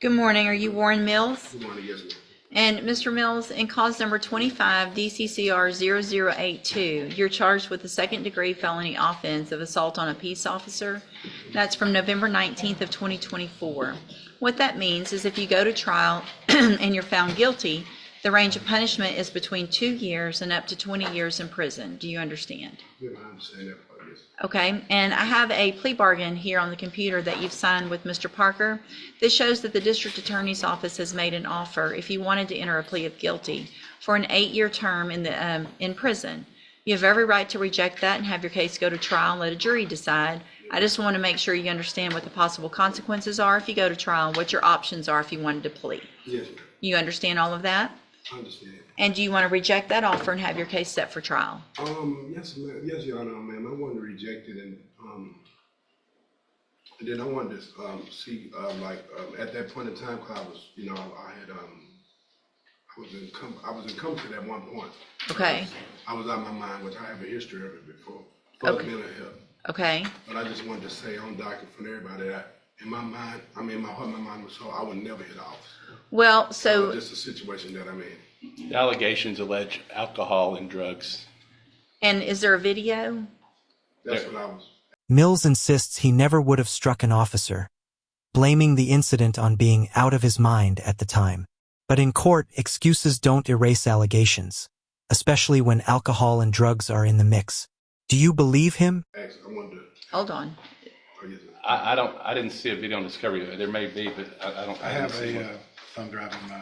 Good morning. Are you Warren Mills? Good morning, yes, ma'am. And Mr. Mills, in cause number 25 DCCR 0082, you're charged with the second-degree felony offense of assault on a peace officer. That's from November 19th of 2024. What that means is if you go to trial and you're found guilty, the range of punishment is between 2 years and up to 20 years in prison. Do you understand? Yeah, I understand that part, yes. Okay, and I have a plea bargain here on the computer that you've signed with Mr. Parker. This shows that the district attorney's office has made an offer if you wanted to enter a plea of guilty for an 8-year term in prison. You have every right to reject that and have your case go to trial and let a jury decide. I just want to make sure you understand what the possible consequences are if you go to trial and what your options are if you wanted to plea. Yes, ma'am. You understand all of that? I understand. And do you want to reject that offer and have your case set for trial? Yes, ma'am. Yes, Your Honor, ma'am. I wanted to reject it, and then I wanted to see, at that point in time, cause I was, I was incumbent at one point. Okay. I was out of my mind, which I have a history of it before. Okay. Mental health. Okay. But I just wanted to say on docket for everybody that in my mind, my heart, my mind was so I would never hit office. Well, so Just the situation that I'm in. The allegations allege alcohol and drugs. and is there a video? That's what I was. Mills insists he never would have struck an officer, blaming the incident on being out of his mind at the time. But in court, excuses don't erase allegations, especially when alcohol and drugs are in the mix. Do you believe him? Actually, I wanted to. Hold on. Oh, yes, ma'am. I didn't see a video on Discovery. There may be, but I don't. I didn't have see a one. thumb drive in my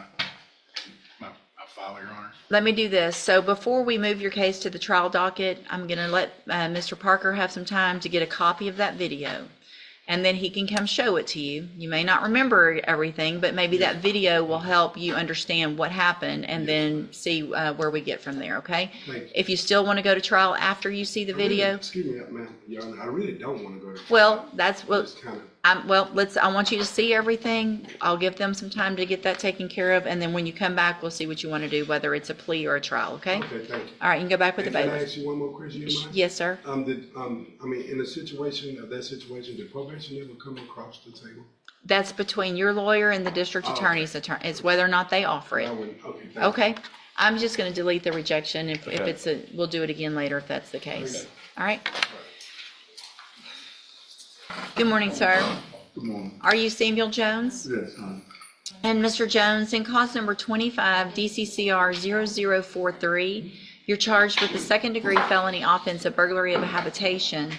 file, Your Honor. Let me do this. So before we move your case to the trial docket, I'm going to let Mr. Parker have some time to get a copy of that video. And then he can come show it to you. You may not remember everything, but maybe that video will help you understand what happened and then see where we get from there, okay? Thank you. If you still want to go to trial after you see the video, Excuse me, ma'am, Your Honor, I really don't want to go to trial. well, that's what, It's kind of, I want you to see everything. I'll give them some time to get that taken care of, and then when you come back, we'll see what you want to do, whether it's a plea or a trial, okay? okay, thank you. All right, you can go back with the Can I bailiff. ask you one more question, you mind? Yes, sir. In the situation, did probation ever come across the table? That's between your lawyer and the district attorney's attorney. It's whether or not they offer I it. wouldn't, okay, thank you. Okay, I'm just gonna delete the rejection if Okay. it's we'll do it again later if that's the case. Okay. All right? Good morning, sir. Good morning. Are you Samuel Jones? Yes, And Mr. Jones, in cause number 25 DCCR 0043, you're charged with the second-degree felony offense of burglary of a habitation.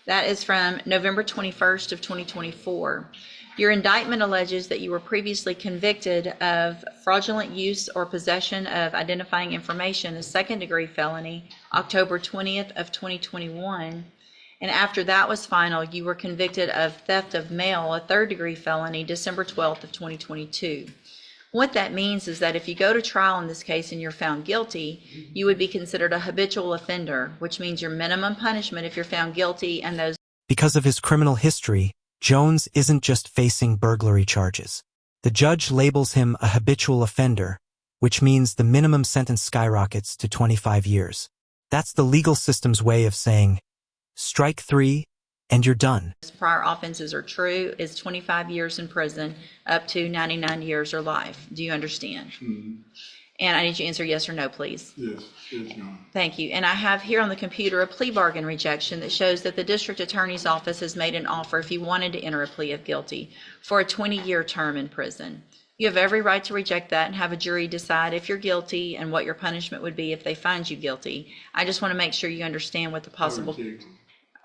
That is from November 21st of 2024. Your indictment alleges that you were previously convicted of fraudulent use or possession of identifying information, a second-degree felony, October 20th of 2021. And after that was final, you were convicted of theft of mail, a third-degree felony, December 12th of 2022. What that means is that if you go to trial in this case and you're found guilty, you would be considered a habitual offender, which means your minimum punishment if you're found guilty and those. Because of his criminal history, Jones isn't just facing burglary charges. The judge labels him a habitual offender, which means the minimum sentence skyrockets to 25 years. That's the legal system's way of saying, strike 3, and you're done. Prior offenses are true, is 25 years in prison, up to 99 years or life. Do you understand? Mm-hmm. And I need you to answer yes or no, please. Yes, Your Honor. Thank you. And I have here on the computer a plea bargain rejection that shows that the district attorney's office has made an offer if you wanted to enter a plea of guilty for a 20-year term in prison. You have every right to reject that and have a jury decide if you're guilty and what your punishment would be if they find you guilty. I just want to make sure you understand what the possible.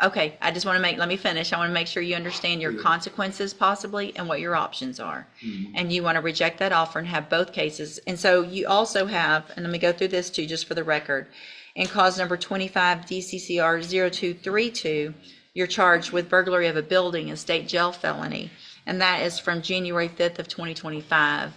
Okay, I just want to let me finish. I want to make sure you understand your consequences possibly and what your options are. Mm-hmm. And you want to reject that offer and have both cases. And so you also have, and let me go through this too, just for the record. In cause number 25 DCCR 0232, you're charged with burglary of a building, a state jail felony. And that is from January 5th of 2025.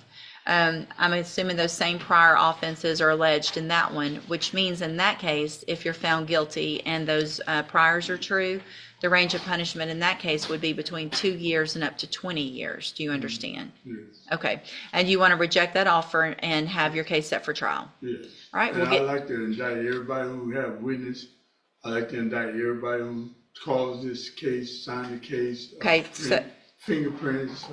I'm assuming those same prior offenses are alleged in that one, which means in that case, if you're found guilty and those priors are true, the range of punishment in that case would be between 2 years and up to 20 years. Do you understand? Yes. Okay. And you want to reject that offer and have your case set for trial? Yes. All right. And We'll get. I like to indict everybody who have witness. I like to indict everybody who caused this case, signed the case. Okay. So fingerprints,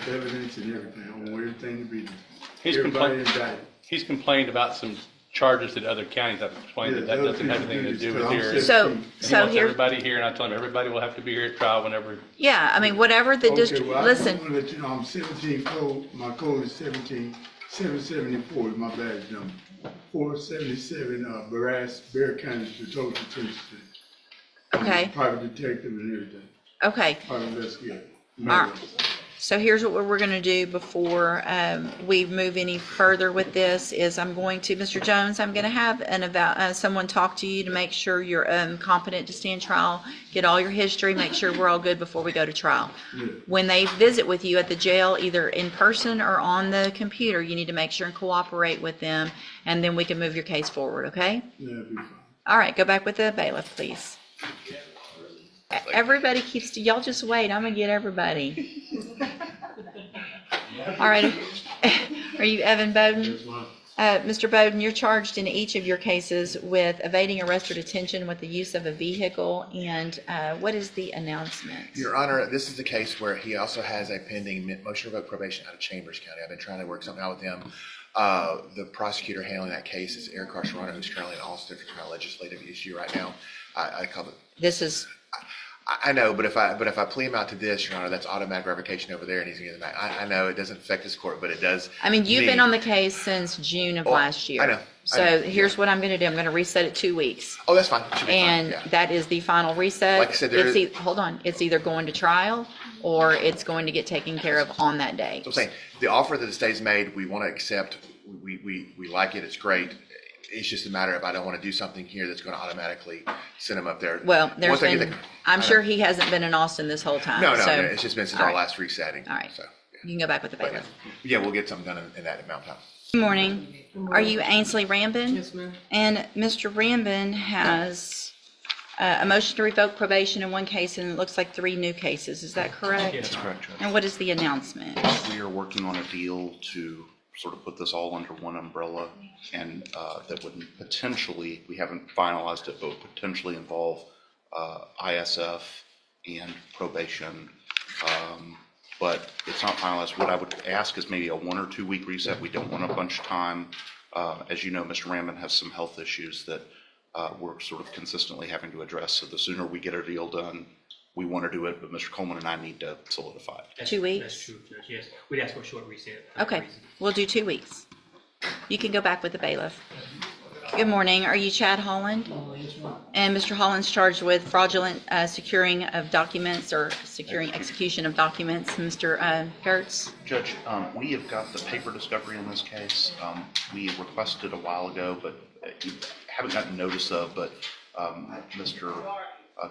evidence and everything. I want everything to be there. He's Everybody complained, indicted. he's complained about some charges that other counties have explained that that other doesn't have people anything to do this, with 'cause I'm here. So- 17. He So wants here, everybody here, and I told him everybody will have to be here at trial whenever. yeah, I mean, whatever the district, Okay, well, I listen, want to let you know, I'm 17 code, my code is 774 is my badge number. 477, Barras, Bear County, Patrol Detention Center. I'm a okay, private detective and everything, okay. private investigator. All right. So here's what we're gonna do before we move any further with this is I'm going to, Mr. Jones, I'm gonna have someone talk to you to make sure you're competent to stand trial, get all your history, make sure we're all good before we go to trial. When they visit with you at the jail, either in person or on the computer, you need to make sure and cooperate with them, and then we can move your case forward, okay? Yeah, it'll be fine. All right, go back with the bailiff, please. Everybody keeps, y'all just wait, I'm gonna get everybody. All right, are you Evan Bowden? Mr. Bowden, you're charged in each of your cases with evading arrest or detention with the use of a vehicle, and what is the announcement? Your Honor, this is the case where he also has a pending motion to revoke probation out of Chambers County. I've been trying to work something out with him. The prosecutor handling that case is Eric Carcerano, who's currently in Austin for trying a legislative issue right now. I call it. This is, I know, but if I plea him out to this, Your Honor, that's automatic revocation over there, and he's gonna get it back. I know it doesn't affect this court, but it does. I mean, you've been me. on the case since June of last year. I know. So here's what I'm gonna do, I'm gonna reset it 2 weeks. Oh, that's fine. Should be fine, And yeah. that is the final reset. Like I said, there is- Hold on, it's either going to trial or it's going to get taken care of on that day. So I'm saying, the offer that the state's made, we want to accept, we like it, it's great. It's just a matter of, I don't want to do something here that's going to automatically send him up there. Well, there's Once I get been, the- I'm I sure know. he hasn't been in Austin this whole time. No, so- it's just been since all our right. last resetting. All right. So, You can go back with the but, bailiff. yeah, we'll get something done in that amount of time. Good morning. Are you Ainsley Rambin? Yes, ma'am. And Mr. Rambin has a motion to revoke probation in one case, and it looks like 3 new cases. Is that correct? Yes. That's correct, Judge. And what is the announcement? We are working on a deal to sort of put this all under one umbrella, and that would potentially, we haven't finalized it, but would potentially involve ISF and probation. But it's not finalized. What I would ask is maybe a 1 or 2 week reset. We don't want a bunch of time. As you know, Mr. Rammond has some health issues that we're sort of consistently having to address. So the sooner we get our deal done, we want to do it, but Mr. Coleman and I need to solidify it. 2 weeks? That's true, Judge, yes. We'd ask for a short reset. Okay, we'll do 2 weeks. You can go back with the bailiff. Good morning. Are you Chad Holland? And Mr. Holland's charged with fraudulent securing of documents or securing execution of documents. Mr. Gertz? Judge, we have got the paper discovery in this case. We requested a while ago, but you haven't gotten notice of, but Mr.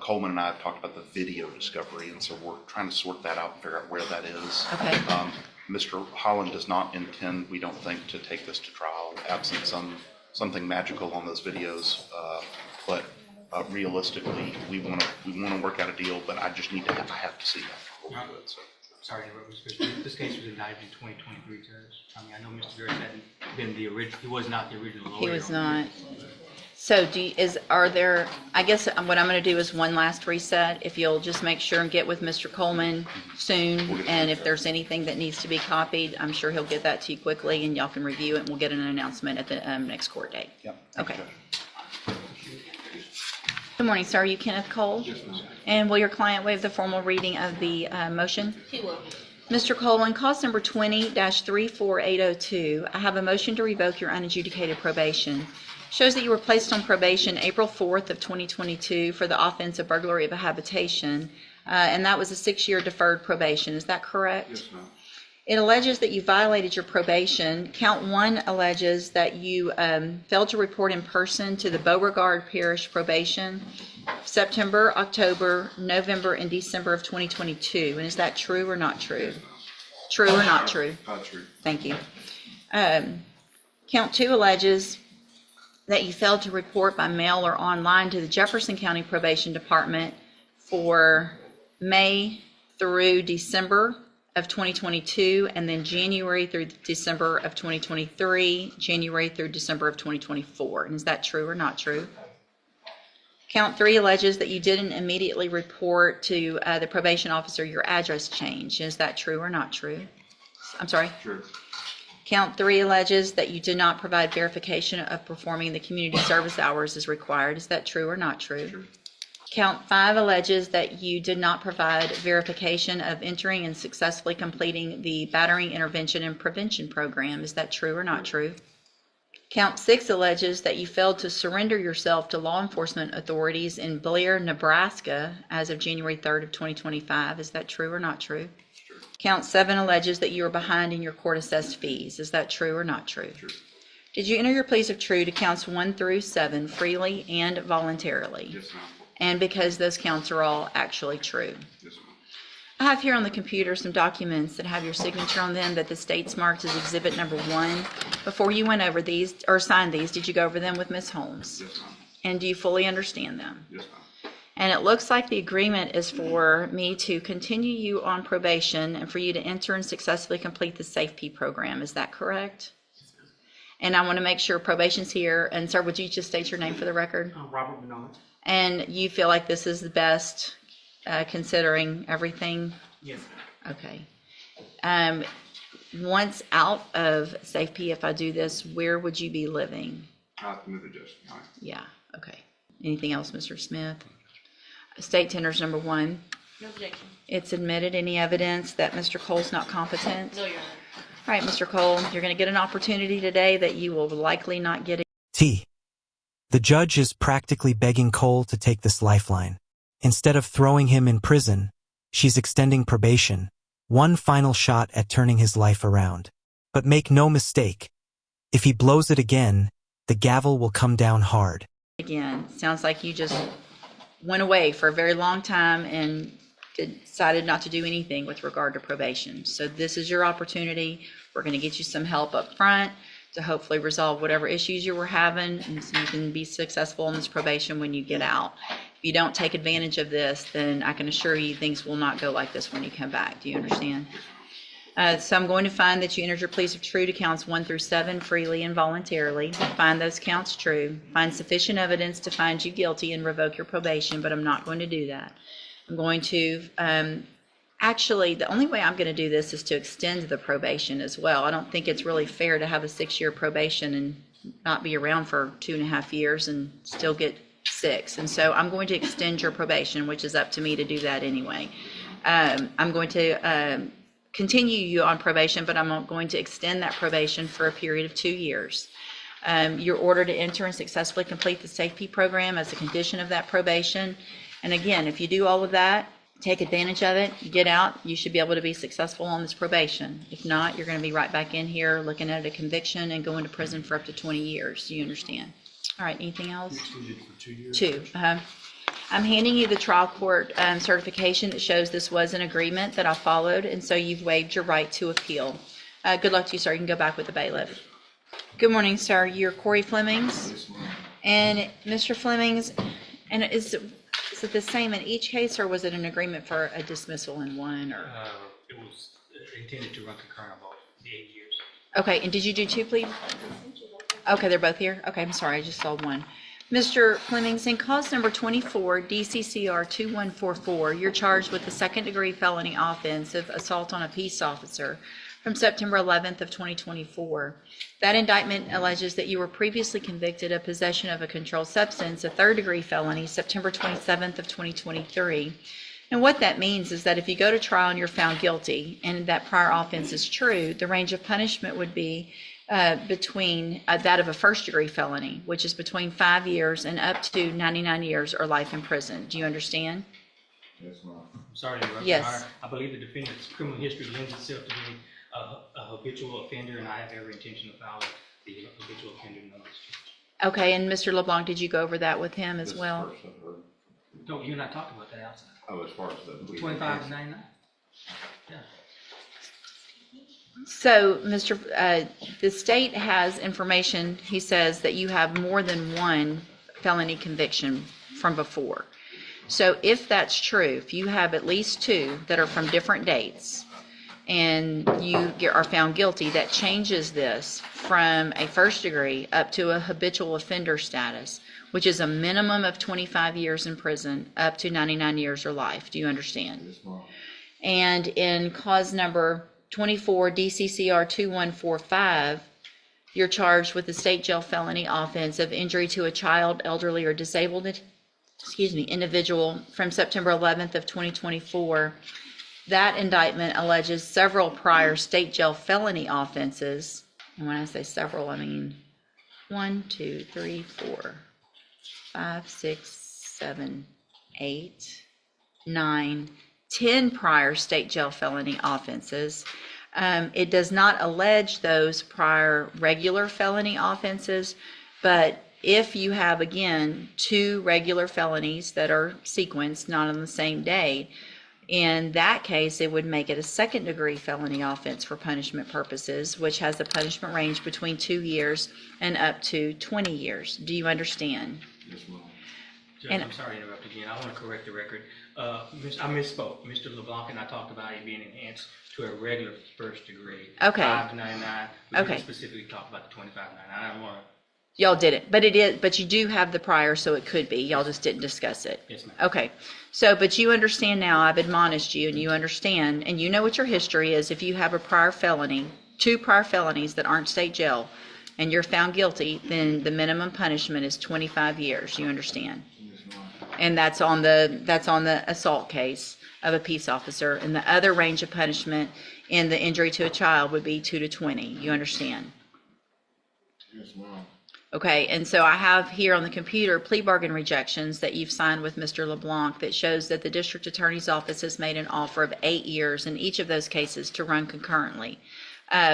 Coleman and I have talked about the video discovery, and so we're trying to sort that out and figure out where that is. Okay. Mr. Holland does not intend, we don't think, to take this to trial, absent something magical on those videos. But realistically, we want to work out a deal, but I just I have to see that before we do it, so. Sorry to interrupt, Mr. Bishop. This case was indicted in 2023, Judge. I mean, I know Mr. Garrett hadn't been the original, he was not the original lawyer. He was on not. So are there, I guess what I'm going to do is one last reset. If you'll just make sure and get with Mr. Coleman soon, and if there's anything that needs to be copied, I'm sure he'll get that to you quickly, and y'all can review it, and we'll get an announcement at the next court date. Yep. Okay. Good morning, sir. Are you Kenneth Cole? Yes, ma'am. And will your client waive the formal reading of the motion? He will. Mr. Coleman, cause number 20-34802. I have a motion to revoke your unadjudicated probation. Shows that you were placed on probation April 4th of 2022 for the offense of burglary of a habitation, and that was a 6-year deferred probation. Is that correct? Yes, ma'am. It alleges that you violated your probation. Count 1 alleges that you failed to report in person to the Beauregard Parish probation September, October, November, and December of 2022. And is that true or not true? True or not true? Not true. Thank you. Count 2 alleges that you failed to report by mail or online to the Jefferson County Probation Department for May through December of 2022, and then January through December of 2023, January through December of 2024. And is that true or not true? Count 3 alleges that you didn't immediately report to the probation officer your address change. Is that true or not true? I'm sorry? True. Count 3 alleges that you did not provide verification of performing the community service hours as required. Is that true or not true? True. Count 5 alleges that you did not provide verification of entering and successfully completing the battering intervention and prevention program. Is that true or not true? Count 6 alleges that you failed to surrender yourself to law enforcement authorities in Blair, Nebraska as of January 3rd of 2025. Is that true or not true? True. Count 7 alleges that you are behind in your court-assessed fees. Is that true or not true? True. Did you enter your pleas of true to counts 1 through 7 freely and voluntarily? Yes, ma'am. And because those counts are all actually true. Yes, ma'am. I have here on the computer some documents that have your signature on them that the state's marked as exhibit number 1. Before you went over these or signed these, did you go over them with Ms. Holmes? Yes, ma'am. And do you fully understand them? Yes, ma'am. And it looks like the agreement is for me to continue you on probation and for you to enter and successfully complete the SafeP program. Is that correct? And I want to make sure probation's here. And sir, would you just state your name for the record? Robert Bernard. And you feel like this is the best, considering everything? Yes. Okay. Once out of SafeP, if I do this, where would you be living? Out in the Justice County. Yeah, okay. Anything else, Mr. Smith? State tenders number 1. No objection. It's admitted. Any evidence that Mr. Cole's not competent? No, Your Honor. All right, Mr. Cole, you're going to get an opportunity today that you will likely not get. T. The judge is practically begging Cole to take this lifeline. Instead of throwing him in prison, she's extending probation, one final shot at turning his life around. But make no mistake, if he blows it again, the gavel will come down hard. Again, sounds like you just went away for a very long time and decided not to do anything with regard to probation. So this is your opportunity. We're going to get you some help up front to hopefully resolve whatever issues you were having, and so you can be successful in this probation when you get out. If you don't take advantage of this, then I can assure you things will not go like this when you come back. Do you understand? So I'm going to find that you entered your pleas of true to counts 1 through 7 freely and voluntarily. Find those counts true. Find sufficient evidence to find you guilty and revoke your probation, but I'm not going to do that. I'm going to, actually, the only way I'm going to do this is to extend the probation as well. I don't think it's really fair to have a 6-year probation and not be around for 2.5 years and still get 6. And so I'm going to extend your probation, which is up to me to do that anyway. I'm going to continue you on probation, but I'm going to extend that probation for a period of 2 years. You're ordered to enter and successfully complete the SafeP program as a condition of that probation. And again, if you do all of that, take advantage of it, you get out, you should be able to be successful on this probation. If not, you're going to be right back in here looking at a conviction and going to prison for up to 20 years. Do you understand? All right, anything else? Extended for 2 years. 2. I'm handing you the trial court certification that shows this was an agreement that I followed, and so you've waived your right to appeal. Good luck to you, sir. You can go back with the bailiff. Good morning, sir. You're Corey Flemings? Yes, ma'am. And Mr. Flemings, and is it the same in each case, or was it an agreement for a dismissal in one? Or It was intended to run concurrent on both the 8 years. okay, and did you do 2 pleas? Okay, they're both here? Okay, I'm sorry, I just saw one. Mr. Flemings, in cause number 24, DCCR 2144, you're charged with the second-degree felony offense of assault on a peace officer from September 11th of 2024. That indictment alleges that you were previously convicted of possession of a controlled substance, a third-degree felony, September 27th of 2023. And what that means is that if you go to trial and you're found guilty and that prior offense is true, the range of punishment would be between that of a first-degree felony, which is between 5 years and up to 99 years or life in prison. Do you understand? Yes, ma'am. I'm sorry to interrupt. Yes. Your Honor. I believe the defendant's criminal history lends itself to being a habitual offender, and I have every intention of filing the habitual offender notice. Okay, and Mr. LeBlanc, did you go over that with him as This is well? first I've heard. No, you and I talked about that outside. Oh, as far as the plea. 25 to 99. Yeah. So, the state has information, he says, that you have more than one felony conviction from before. So if that's true, if you have at least 2 that are from different dates, and are found guilty, that changes this from a first degree up to a habitual offender status, which is a minimum of 25 years in prison up to 99 years or life. Do you understand? Yes, ma'am. And in cause number 24 DCCR 2145, you're charged with the state jail felony offense of injury to a child, elderly, or disabled individual from September 11th of 2024. That indictment alleges several prior state jail felony offenses. And when I say several, I mean 1, 2, 3, 4, 5, 6, 7, 8, 9, 10 prior state jail felony offenses. It does not allege those prior regular felony offenses, but if you have, again, 2 regular felonies that are sequenced, not on the same day, in that case, it would make it a second-degree felony offense for punishment purposes, which has a punishment range between 2 years and up to 20 years. Do you understand? Yes, ma'am. Judge, And- I'm sorry to interrupt again. I want to correct the record. I misspoke. Mr. LeBlanc and I talked about it being enhanced to a regular first degree. Okay. 5 to 99. We Okay. didn't specifically talk about the 25 to 99. I don't want to. Y'all didn't, but you do have the prior, so it could be. Y'all just didn't discuss it. Yes, ma'am. Okay, so, but you understand now, I've admonished you, and you understand, and you know what your history is. If you have a prior felony, 2 prior felonies that aren't state jail, and you're found guilty, then the minimum punishment is 25 years. You understand? Yes, ma'am. And that's on the assault case of a peace officer, and the other range of punishment in the injury to a child would be 2 to 20. You understand? Yes, ma'am. Okay, and so I have here on the computer plea bargain rejections that you've signed with Mr. LeBlanc that shows that the district attorney's office has made an offer of 8 years in each of those cases to run concurrently,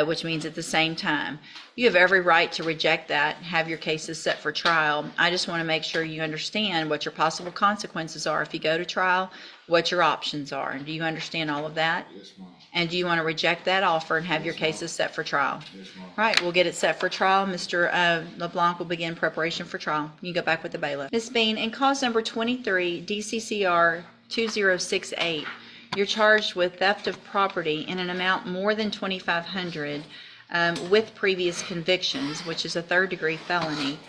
which means at the same time. You have every right to reject that and have your cases set for trial. I just want to make sure you understand what your possible consequences are if you go to trial, what your options are. And do you understand all of that? Yes, ma'am. And do you want to reject that offer and have your cases set for trial? Yes, ma'am. Right, we'll get it set for trial. Mr. LeBlanc will begin preparation for trial. You can go back with the bailiff. Ms. Bean, in cause number 23, DCCR 2068, you're charged with theft of property in an amount more than $2,500 with previous convictions, which is a third-degree felony,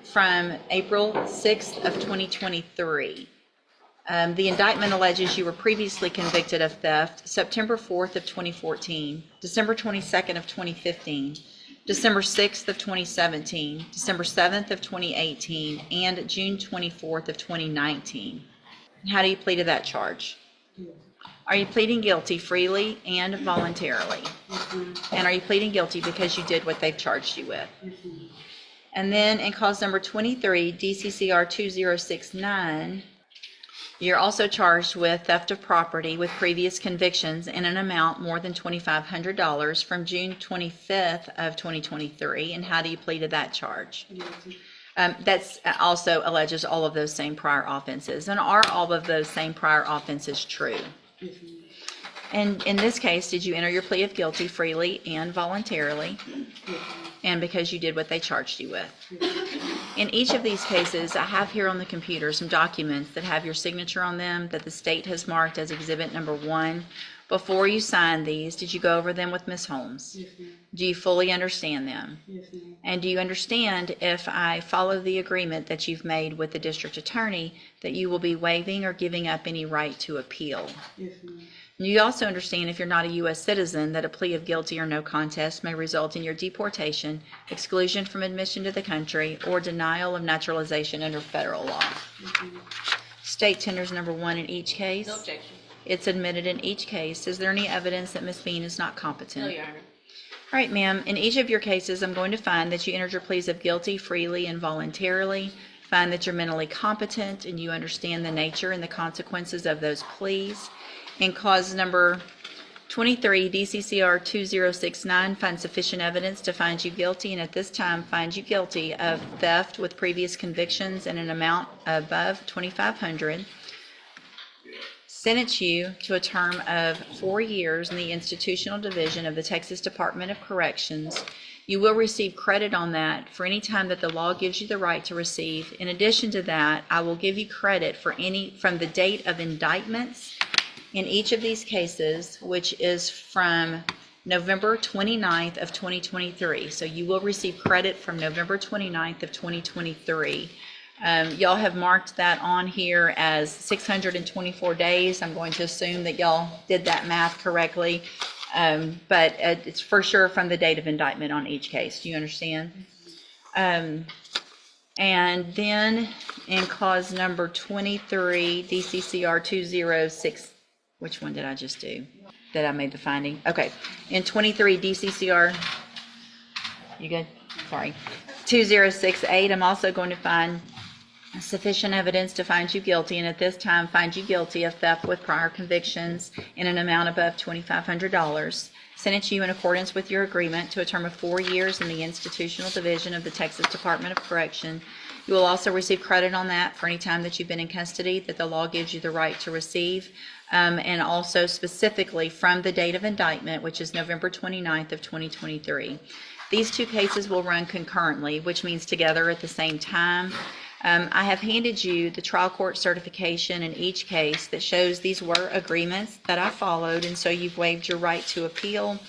from April 6th of 2023. The indictment alleges you were previously convicted of theft September 4th of 2014, December 22nd of 2015, December 6th of 2017, December 7th of 2018, and June 24th of 2019. How do you plead to that charge? Are you pleading guilty freely and voluntarily? And are you pleading guilty because you did what they've charged you with? And then in cause number 23, DCCR 2069, you're also charged with theft of property with previous convictions in an amount more than $2,500 from June 25th of 2023. And how do you plead to that charge? That's also alleges all of those same prior offenses. And are all of those same prior offenses true? And in this case, did you enter your plea of guilty freely and voluntarily? And because you did what they charged you with? In each of these cases, I have here on the computer some documents that have your signature on them that the state has marked as exhibit number 1. Before you sign these, did you go over them with Ms. Holmes? Yes, ma'am. Do you fully understand them? Yes, ma'am. And do you understand, if I follow the agreement that you've made with the district attorney, that you will be waiving or giving up any right to appeal? Yes, ma'am. And you also understand, if you're not a U.S. citizen, that a plea of guilty or no contest may result in your deportation, exclusion from admission to the country, or denial of naturalization under federal law. Yes, ma'am. State tenders number 1 in each case. No objection. It's admitted in each case. Is there any evidence that Ms. Bean is not competent? No, Your Honor. All right, ma'am. In each of your cases, I'm going to find that you entered your pleas of guilty freely and voluntarily, find that you're mentally competent and you understand the nature and the consequences of those pleas. In cause number 23, DCCR 2069, find sufficient evidence to find you guilty, and at this time find you guilty of theft with previous convictions in an amount above $2,500. Sentence you to a term of 4 years in the institutional division of the Texas Department of Corrections. You will receive credit on that for any time that the law gives you the right to receive. In addition to that, I will give you credit for any from the date of indictments in each of these cases, which is from November 29th of 2023. So you will receive credit from November 29th of 2023. Y'all have marked that on here as 624 days. I'm going to assume that y'all did that math correctly. But it's for sure from the date of indictment on each case. Do you understand? And then in cause number 23, DCCR 206, which one did I just do? That I made the finding? Okay. In 23 DCCR, you good? Sorry. 2068, I'm also going to find sufficient evidence to find you guilty, and at this time find you guilty of theft with prior convictions in an amount above $2,500. Sentence you in accordance with your agreement to a term of 4 years in the institutional division of the Texas Department of Correction. You will also receive credit on that for any time that you've been in custody that the law gives you the right to receive, and also specifically from the date of indictment, which is November 29th of 2023. These two cases will run concurrently, which means together at the same time. I have handed you the trial court certification in each case that shows these were agreements that I followed, and so you've waived your right to appeal.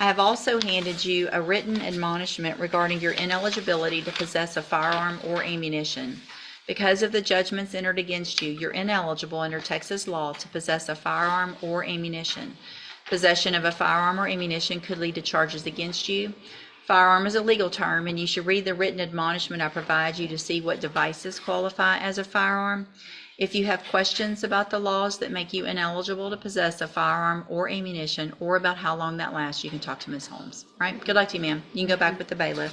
I have also handed you a written admonishment regarding your ineligibility to possess a firearm or ammunition. Because of the judgments entered against you, you're ineligible under Texas law to possess a firearm or ammunition. Possession of a firearm or ammunition could lead to charges against you. Firearm is a legal term, and you should read the written admonishment I provide you to see what devices qualify as a firearm. If you have questions about the laws that make you ineligible to possess a firearm or ammunition, or about how long that lasts, you can talk to Ms. Holmes. All right? Good luck to you, ma'am. You can go back with the bailiff.